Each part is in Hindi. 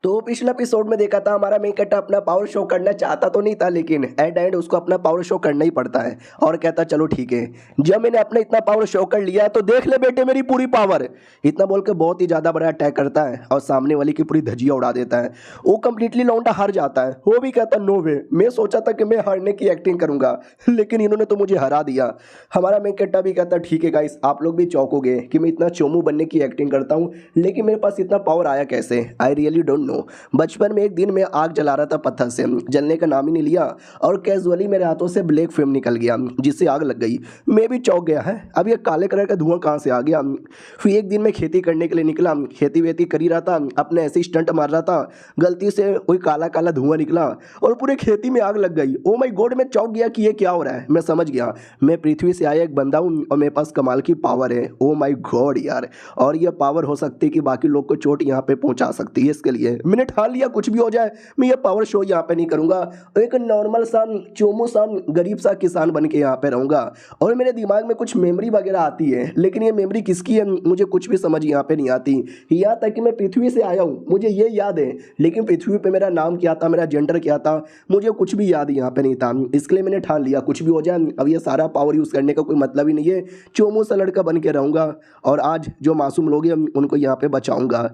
तो पिछले एपिसोड में देखा था हमारा मेन कट्टा अपना पावर शो करना चाहता तो नहीं था, लेकिन एट एंड उसको अपना पावर शो करना ही पड़ता है और कहता चलो ठीक है। जब मैंने अपना इतना पावर शो कर लिया तो देख ले बेटे मेरी पूरी पावर, इतना बोल के बहुत ही ज़्यादा बड़ा अटैक करता है और सामने वाले की पूरी धजिया उड़ा देता है। वो कंप्लीटली लौंडा हार जाता है। वो भी कहता नो वे, मैं सोचा था कि मैं हारने की एक्टिंग करूंगा लेकिन इन्होंने तो मुझे हरा दिया। हमारा मेन कट्टा भी कहता ठीक है गाइस, आप लोग भी चौंकोगे कि मैं इतना चोमू बनने की एक्टिंग करता हूँ, लेकिन मेरे पास इतना पावर आया कैसे? I really don't know. बचपन में एक दिन मैं आग जला रहा था पत्थर से, जलने का नाम ही नहीं लिया और कैजुअली मेरे हाथों से ब्लैक फ्लेम निकल गया जिससे आग लग गई। मैं भी चौंक गया है, अब ये काले कलर का धुआं कहाँ से आ गया। फिर एक दिन मैं खेती करने के लिए निकला, खेती वेती कर ही रहा था, अपने ऐसे स्टंट मार रहा था, गलती से कोई काला काला धुआं निकला और पूरे खेती में आग लग गई। ओ माय गॉड, मैं चौंक गया कि ये क्या हो रहा है। मैं समझ गया मैं पृथ्वी से आया एक बंदा हूँ और मेरे पास कमाल की पावर है। ओ माय गॉड यार, और ये पावर हो सकती है कि बाकी लोग को चोट यहाँ पे पहुंचा सकती है। इसके लिए मैंने ठान लिया कुछ भी हो जाए मैं ये पावर शो यहाँ पे नहीं करूंगा, एक नॉर्मल सा चोमू सा गरीब सा किसान बन के यहाँ पे रहूंगा। और मेरे दिमाग में कुछ मेमोरी वगैरह आती है, लेकिन ये मेमोरी किसकी है मुझे कुछ भी समझ यहाँ पे नहीं आती। यहाँ तक कि मैं पृथ्वी से आया हूँ मुझे ये याद है, लेकिन पृथ्वी पे मेरा नाम क्या था, मेरा जेंडर क्या था, मुझे कुछ भी याद यहाँ पे नहीं था। इसके लिए मैंने ठान लिया कुछ भी हो जाए अब ये सारा पावर यूज़ करने का कोई मतलब ही नहीं है, चोमू सा लड़का बन के रहूंगा और आज जो मासूम लोग हैं उनको यहाँ पे बचाऊंगा।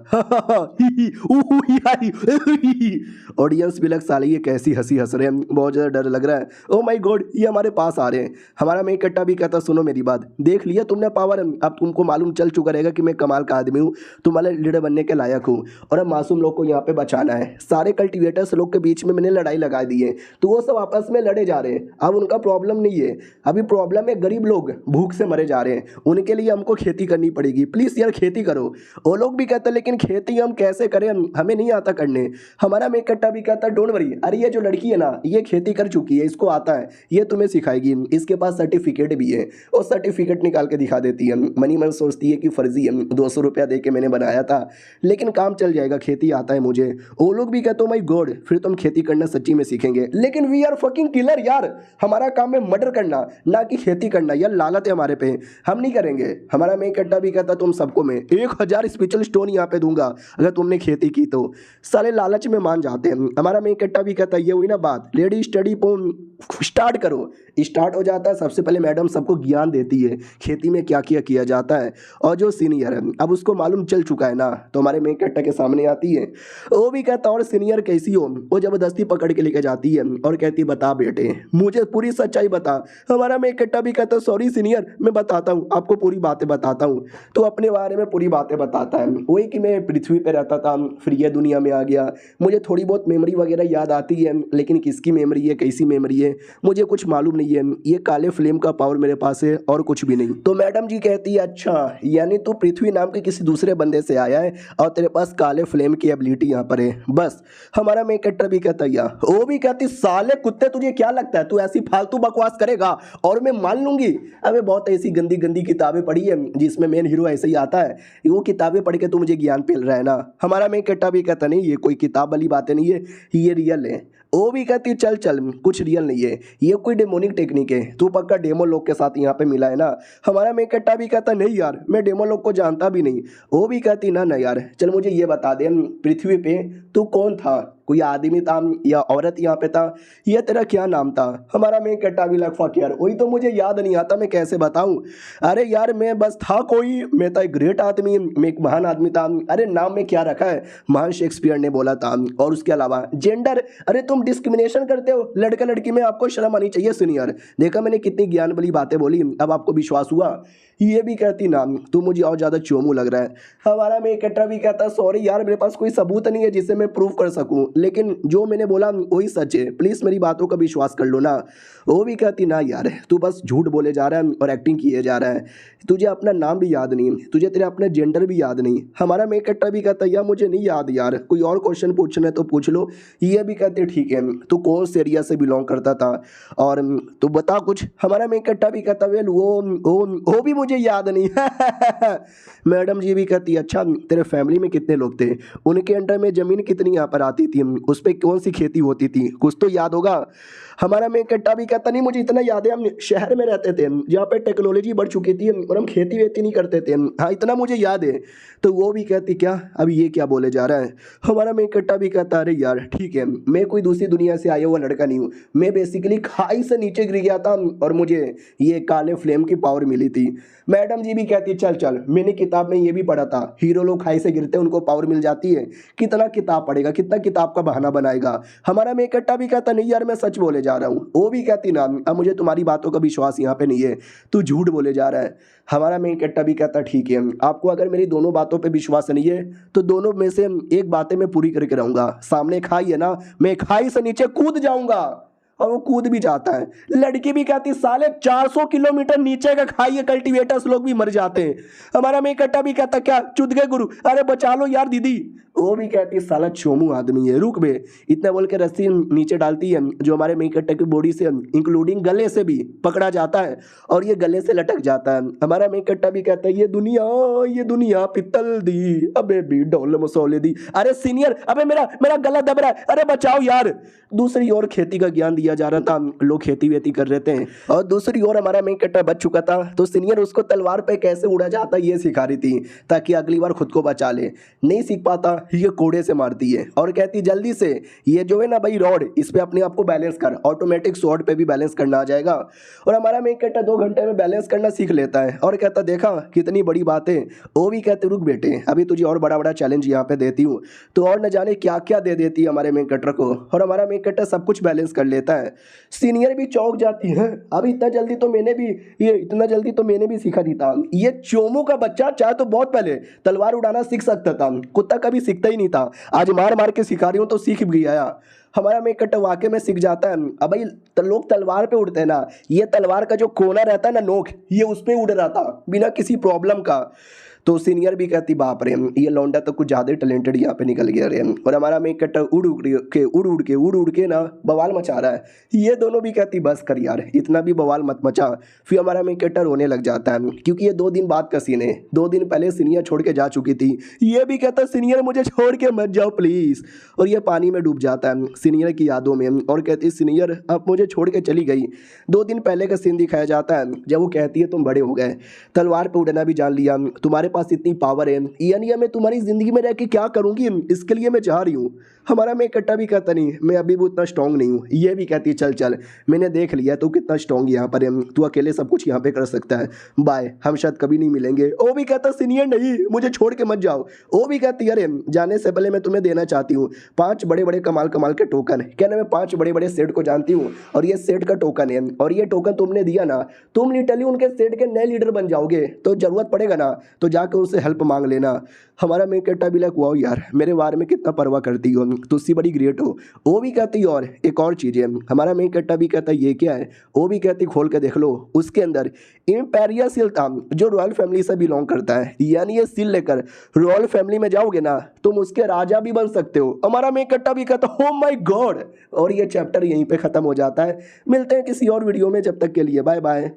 ऑडियंस भी लग साले ये कैसी हंसी हंस रहे हैं, बहुत ज़्यादा डर लग रहा है। ओ माय गॉड, ये हमारे पास आ रहे हैं। हमारा मेन कट्टा भी कहता सुनो मेरी बात, देख लिया तुमने पावर, अब तुमको मालूम चल चुका रहेगा कि मैं कमाल का आदमी हूँ, तुम्हारे लीडर बनने के लायक हूँ और अब मासूम लोग को यहाँ पे बचाना है। सारे कल्टिवेटर्स लोग के बीच में मैंने लड़ाई लगा दी है तो वो सब आपस में लड़े जा रहे हैं। अब उनका प्रॉब्लम नहीं है, अभी प्रॉब्लम है गरीब लोग भूख से मरे जा रहे हैं, उनके लिए हमको खेती करनी पड़ेगी। प्लीज़ यार खेती करो। वो लोग भी कहते हैं लेकिन खेती हम कैसे करें, हमें नहीं आता करने। हमारा मेन कट्टा भी कहता है डोंट वरी, अरे ये जो लड़की है ना ये खेती कर चुकी है, इसको आता है, ये तुम्हें सिखाएगी, इसके पास सर्टिफिकेट भी है। और सर्टिफिकेट निकाल के दिखा देती है। मनी मन सोचती है कि फर्जी है, 200 रुपया दे के मैंने बनाया था लेकिन काम चल जाएगा, खेती आता है मुझे। वो लोग भी कहते हो माय गॉड फिर तुम खेती करना सच्ची में सीखेंगे, लेकिन वी आर फकिंग किलर यार, हमारा काम है मर्डर करना ना कि खेती करना। यार लालत है हमारे पे, हम नहीं करेंगे। हमारा मेन कट्टा भी कहता तुम सबको मैं 1000 स्पेशल स्टोन यहाँ पे दूंगा अगर तुमने खेती की तो। सारे लालच में मान जाते हैं। हमारा मेन कट्टा भी कहता ये हुई ना बात, लेडी स्टडी स्टार्ट करो। स्टार्ट हो जाता है, सबसे पहले मैडम सबको ज्ञान देती है खेती में क्या क्या किया जाता है और जो सीनियर है अब उसको मालूम चल चुका है ना तो हमारे मेन कट्टा के सामने आती है। वो भी कहता और सीनियर कैसी हो, वो जबरदस्ती पकड़ के लेके जाती है और कहती बता बेटे मुझे पूरी सच्चाई बता। हमारा मेन कट्टा भी कहता सॉरी सीनियर मैं बताता हूँ आपको पूरी बातें बताता हूँ। तो अपने बारे में पूरी बातें बताता है, वही कि मैं पृथ्वी पे रहता था फिर ये दुनिया में आ गया, मुझे थोड़ी बहुत मेमोरी वगैरह याद आती है लेकिन किसकी मेमोरी है कैसी मेमोरी है मुझे कुछ मालूम नहीं है। ये काले फ्लेम का पावर मेरे पास है और कुछ भी नहीं। तो मैडम जी कहती है अच्छा यानी तू पृथ्वी नाम के किसी दूसरे बंदे से आया है और तेरे पास काले फ्लेम की एबिलिटी यहाँ पर है बस। हमारा मेन कट्टर भी कहता है वो भी कहती साले कुत्ते तुझे क्या लगता है तू ऐसी फालतू बकवास करेगा और मैं मान लूंगी। अबे बहुत ऐसी गंदी गंदी किताबें पढ़ी है जिसमें मेन हीरो ऐसे ही आता है, वो किताबें पढ़ के तू मुझे ज्ञान पेल रहा है ना। हमारा मेन कट्टा भी कहता नहीं ये कोई किताब वाली बातें नहीं है, ये रियल है। वो भी कहती चल चल कुछ रियल नहीं है, ये कोई डेमोनिक टेक्निक है, तू पक्का डेमो लोग के साथ यहाँ पे मिला है ना। हमारा मेन कट्टा भी कहता नहीं यार मैं डेमो लोग को जानता भी नहीं। वो भी कहती ना ना यार चल मुझे ये बता दे पृथ्वी पे तू कौन था, कोई आदमी था या औरत यहाँ पे था, ये तेरा क्या नाम था। हमारा मेन कट्टा भी लग फक यार वही तो मुझे याद नहीं आता मैं कैसे बताऊं। अरे यार मैं बस था कोई, मैं था एक ग्रेट आदमी, मैं एक महान आदमी था। अरे नाम में क्या रखा है, महान शेक्सपियर ने बोला था। और उसके अलावा जेंडर, अरे तुम डिस्क्रिमिनेशन करते हो लड़का लड़की में, आपको शर्म आनी चाहिए सीनियर। देखा मैंने कितनी ज्ञान वाली बातें बोली, अब आपको विश्वास हुआ। ये भी कहती ना तू मुझे और ज़्यादा चोमू लग रहा है। हमारा मेन कट्टा भी कहता सॉरी यार मेरे पास कोई सबूत नहीं है जिससे मैं प्रूव कर सकूं, लेकिन जो मैंने बोला वही सच है, प्लीज़ मेरी बातों का विश्वास कर लो ना। वो भी कहती ना यार तू बस झूठ बोले जा रहा है और एक्टिंग किए जा रहा है, तुझे अपना नाम भी याद नहीं, तुझे तेरा अपना जेंडर भी याद नहीं। हमारा मेन कट्टा भी कहता यार मुझे नहीं याद यार, कोई और क्वेश्चन पूछना है तो पूछ लो। ये भी कहते ठीक है तू कौन से एरिया से बिलोंग करता था और तू बता कुछ। हमारा मेन कट्टा भी कहता वेल वो भी मुझे याद नहीं। मैडम जी भी कहती अच्छा तेरे फैमिली में कितने लोग थे, उनके अंडर में ज़मीन कितनी यहाँ पर आती थी, उस पर कौन सी खेती होती थी, कुछ तो याद होगा। हमारा मेन कट्टा भी कहता नहीं मुझे इतना याद है, हम शहर में रहते थे जहाँ पे टेक्नोलॉजी बढ़ चुकी थी और हम खेती वेती नहीं करते थे, हाँ इतना मुझे याद है। तो वो भी कहती क्या अब ये क्या बोले जा रहा है। हमारा मेन कट्टा भी कहता अरे यार ठीक है, मैं कोई दूसरी दुनिया से आया हुआ लड़का नहीं हूँ, मैं बेसिकली खाई से नीचे गिर गया था और मुझे ये काले फ्लेम की पावर मिली थी। मैडम जी भी कहती चल चल, मैंने किताब में ये भी पढ़ा था हीरो लोग खाई से गिरते हैं उनको पावर मिल जाती है, कितना किताब पढ़ेगा, कितना किताब का बहाना बनाएगा। हमारा मेन कट्टा भी कहता नहीं यार मैं सच बोले जा रहा हूँ। वो भी कहती ना अब मुझे तुम्हारी बातों का विश्वास यहाँ पे नहीं है, तू झूठ बोले जा रहा है। हमारा मेन कट्टा भी कहता ठीक है, आपको अगर मेरी दोनों बातों पे विश्वास नहीं है तो दोनों में से एक बातें मैं पूरी करके रहूंगा। सामने खाई है ना, मैं खाई से नीचे कूद जाऊंगा। और वो कूद भी जाता है। लड़की भी कहती साले 400 किलोमीटर नीचे का खाई है, कल्टीवेटर्स लोग भी मर जाते हैं। हमारा मेन कट्टा भी कहता क्या चुद गए गुरु, अरे बचा लो यार दीदी। वो भी कहती साला चोमू आदमी है, रुक बे। इतना बोल के रस्सी नीचे डालती है जो हमारे मेन कट्टे की बॉडी से इंक्लूडिंग गले से भी पकड़ा जाता है और ये गले से लटक जाता है। हमारा मेन कट्टा भी कहता है ये दुनिया पित्तल दी, अबे भी डोल मसौले दी। अरे सीनियर, अबे मेरा गला दब रहा है, अरे बचाओ यार। दूसरी ओर खेती का ज्ञान दिया जा रहा था, लोग खेती वेती कर रहे थे और दूसरी ओर हमारा मेन कट्टा बच चुका था तो सीनियर उसको तलवार पे कैसे उड़ा जाता ये सिखा रही थी ताकि अगली बार खुद को बचा ले। नहीं सीख पाता, ये कोड़े से मारती है और कहती जल्दी से ये जो है ना भाई रॉड, इस पे अपने आप को बैलेंस कर, ऑटोमेटिक स्वॉर्ड पे भी बैलेंस करना आ जाएगा। और हमारा मेन कट्टा 2 घंटे में बैलेंस करना सीख लेता है और कहता देखा कितनी बड़ी बात है। वो भी कहते रुक बेटे अभी तुझे और बड़ा बड़ा चैलेंज यहाँ पे देती हूँ, तो और न जाने क्या क्या दे देती है हमारे मेन कट्टर को। और हमारा मेन कट्टर सब कुछ बैलेंस कर लेता है। सीनियर भी चौंक जाती है, अब इतना जल्दी तो मैंने भी सीखा नहीं था। ये चोमू का बच्चा चाहे तो बहुत पहले तलवार उड़ाना सीख सकता था, कुत्ता कभी सीखता ही नहीं था, आज मार मार के सिखा रही हूँ तो सीख भी गया। हमारा मेन कट्टा वाकई में सीख जाता है। अब भाई लोग तलवार पे उड़ते हैं ना, ये तलवार का जो कोना रहता है ना नोक, ये उस पे उड़ रहा था बिना किसी प्रॉब्लम का। तो सीनियर भी कहती बाप रे ये लौंडा तो कुछ ज़्यादा टैलेंटेड यहाँ पे निकल गया रे। और हमारा मेन कट्टा उड़ के ना बवाल मचा रहा है। ये दोनों भी कहती बस कर यार, इतना भी बवाल मत मचा। फिर हमारा मेन कट्टा रोने लग जाता है क्योंकि ये 2 दिन बाद का सीन है, 2 दिन पहले सीनियर छोड़ के जा चुकी थी। ये भी कहता सीनियर मुझे छोड़ के मत जाओ प्लीज़। और ये पानी में डूब जाता है सीनियर की यादों में और कहती सीनियर अब मुझे छोड़ के चली गई। 2 दिन पहले का सीन दिखाया जाता है जब वो कहती है तुम बड़े हो गए, तलवार पे उड़ना भी जान लिया, तुम्हारे पास इतनी पावर है, यानी मैं तुम्हारी जिंदगी में रह के क्या करूंगी, इसके लिए मैं जा रही हूँ। हमारा मेन कट्टा भी कहता नहीं मैं अभी भी उतना स्ट्रांग नहीं हूँ। ये भी कहती है चल चल मैंने देख लिया तू कितना स्ट्रांग यहाँ पर है, तू अकेले सब कुछ यहाँ पे कर सकता है, बाय, हम शायद कभी नहीं मिलेंगे। वो भी कहता सीनियर नहीं मुझे छोड़ के मत जाओ। वो भी कहती अरे जाने से पहले मैं तुम्हें देना चाहती हूँ 5 बड़े बड़े कमाल कमाल के टोकन। क्या ना मैं 5 बड़े बड़े सेट को जानती हूँ और ये सेट का टोकन है और ये टोकन तुमने दिया ना, तुम लिटरली उनके सेट के नए लीडर बन जाओगे, तो जरूरत पड़ेगा ना तो जाकर उनसे हेल्प मांग लेना। हमारा मेन कट्टा भी लाइक वाओ यार मेरे बारे में कितना परवाह करती हो, तुझसे बड़ी ग्रेट हो। वो भी कहती और एक और चीज़ है। हमारा मेन कट्टा भी कहता ये क्या है। वो भी कहती खोल के देख लो, उसके अंदर इम्पेरियल सील था जो रॉयल फैमिली से बिलोंग करता है, यानी ये सील लेकर रॉयल फैमिली में जाओगे ना तुम उसके राजा भी बन सकते हो। हमारा मेन कट्टा भी कहता हो माय गॉड। और ये चैप्टर यहीं पे ख़त्म हो जाता है। मिलते हैं किसी और वीडियो में, जब तक के लिए बाय बाय।